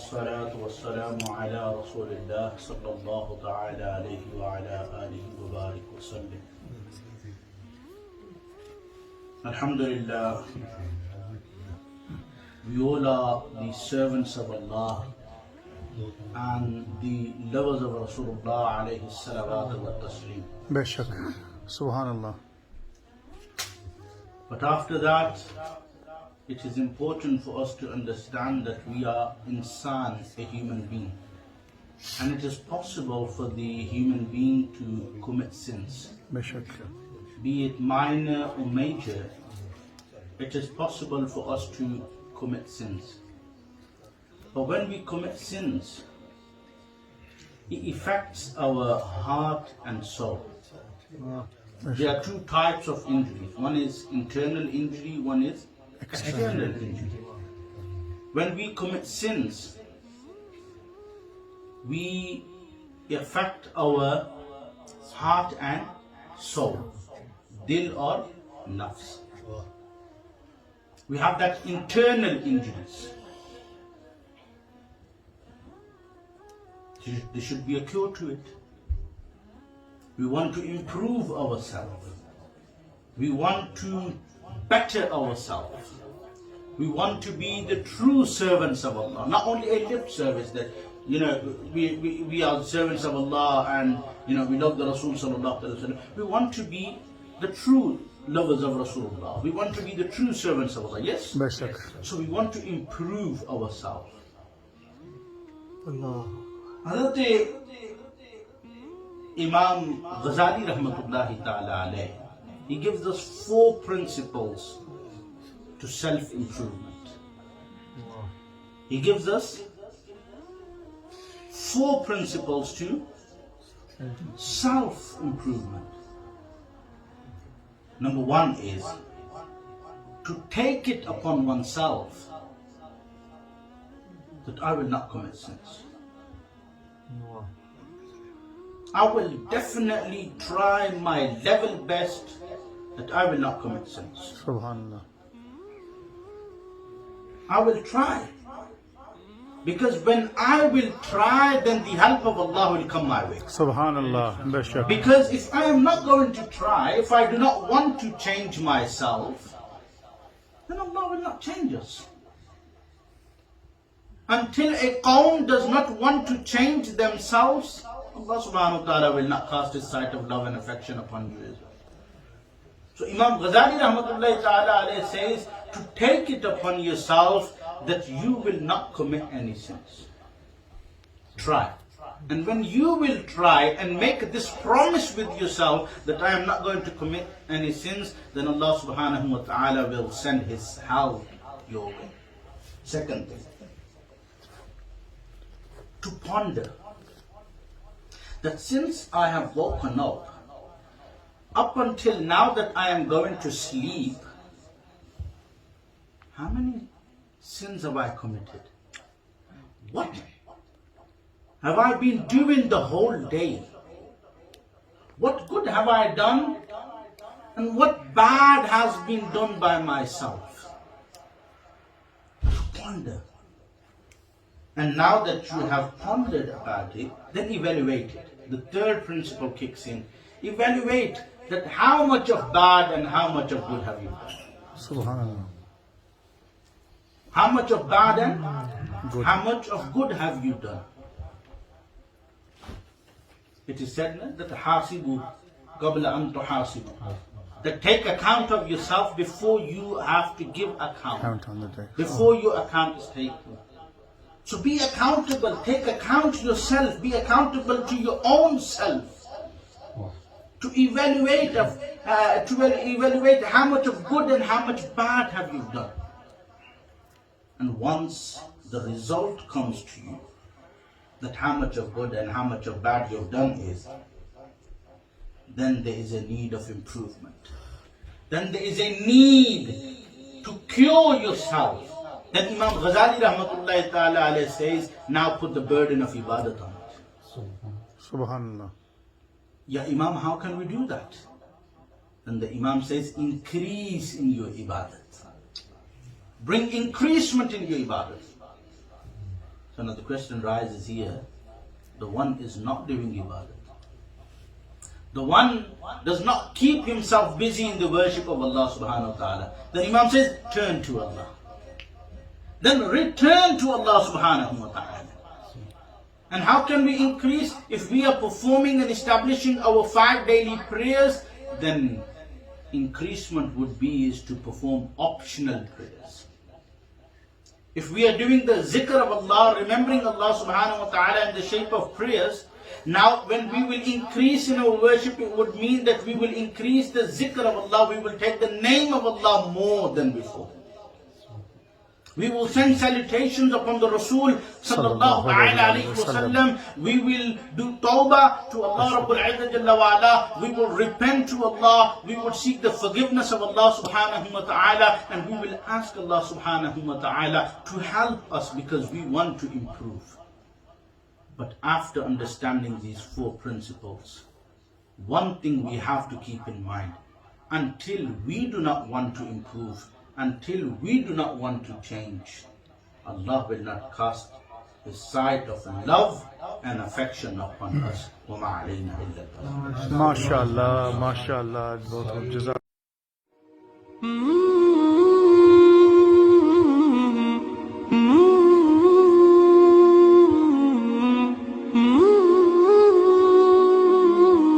والصلاة والسلام على رسول الله صلى الله تعالى عليه وعلى آله وبارك وسلم. Alhamdulillah, we all are the servants of Allah and the lovers of Rasulullah alayhi salawatu wa taslim. Beshak. Subhanallah. But after that, it is important for us to understand that we are insan, a human being. And it is possible for the human being to commit sins. Beshak. Be it minor or major, it is possible for us to commit sins. But when we commit sins, it affects our heart and soul. There are two types of injuries. One is internal injury, one is external injury. When we commit sins, we affect our heart and soul, dil or nafs. We have that internal injuries. There should be a cure to it. We want to improve ourselves. We want to better ourselves. We want to be the true servants of Allah. Not only a lip service that, we are servants of Allah and, we love the Rasul sallallahu alaihi wasallam. We want to be the true lovers of Rasulullah. We want to be the true servants of Allah. Yes? Beshak. So we want to improve ourselves. Allah. Hazrat Imam Ghazali rahmatullahi ta'ala alayh, he gives us 4 principles to self-improvement. He gives us 4 principles to self-improvement. Number 1 is to take it upon oneself that I will not commit sins. I will definitely try my level best that I will not commit sins. Subhanallah. I will try. Because when I will try, then the help of Allah will come my way. Subhanallah. Beshak. Because if I am not going to try, if I do not want to change myself, then Allah will not change us. Until a qawm does not want to change themselves, Allah subhanahu wa ta'ala will not cast His sight of love and affection upon you as well. So Imam Ghazali rahmatullahi ta'ala alayhi says to take it upon yourself that you will not commit any sins. Try. And when you will try and make this promise with yourself that I am not going to commit any sins, then Allah subhanahu wa ta'ala will send His help your way. Second thing, to ponder that since I have woken up until now that I am going to sleep, how many sins have I committed? What have I been doing the whole day? What good have I done? And what bad has been done by myself? Ponder. And now that you have pondered about it, then evaluate it. The third principle kicks in. Evaluate that how much of bad and how much of good have you done. Subhanallah. How much of bad and Good. how much of good have you done? It is said that hasibu qabla an tuhasibu. That take account of yourself before you have to give account. Count on the day. Before your account is taken. So be accountable, take account yourself, be accountable to your own self. To evaluate how much of good and how much bad have you done. And once the result comes to you, that how much of good and how much of bad you've done is, then there is a need of improvement. Then there is a need to cure yourself. Then Imam Ghazali rahmatullahi ta'ala alayhi says, now put the burden of ibadat on it. Subhanallah. Ya Imam, how can we do that? And the Imam says, increase in your ibadat. Bring increasement in your ibadat. So now the question rises here, the one is not doing ibadat. The one does not keep himself busy in the worship of Allah subhanahu wa ta'ala. Then Imam says, turn to Allah. Then return to Allah subhanahu wa ta'ala. And how can we increase? If we are performing and establishing our 5 daily prayers, then increasement would be is to perform optional prayers. If we are doing the zikr of Allah, remembering Allah subhanahu wa ta'ala in the shape of prayers, now when we will increase in our worship, it would mean that we will increase the zikr of Allah, we will take the name of Allah more than before. We will send salutations upon the Rasul sallallahu alayhi wa sallam. We will do tawbah to Allah Rabbul Izzah Jalla wa Ala. We will repent to Allah. We will seek the forgiveness of Allah subhanahu wa ta'ala. And we will ask Allah subhanahu wa ta'ala to help us because we want to improve. But after understanding these 4 principles, one thing we have to keep in mind. Until we do not want to improve, until we do not want to change, Allah will not cast His sight of love and affection upon us. وَمَا عَلَيْنَا إِلَّا الْبَلَاغُ. MashaAllah, MashaAllah.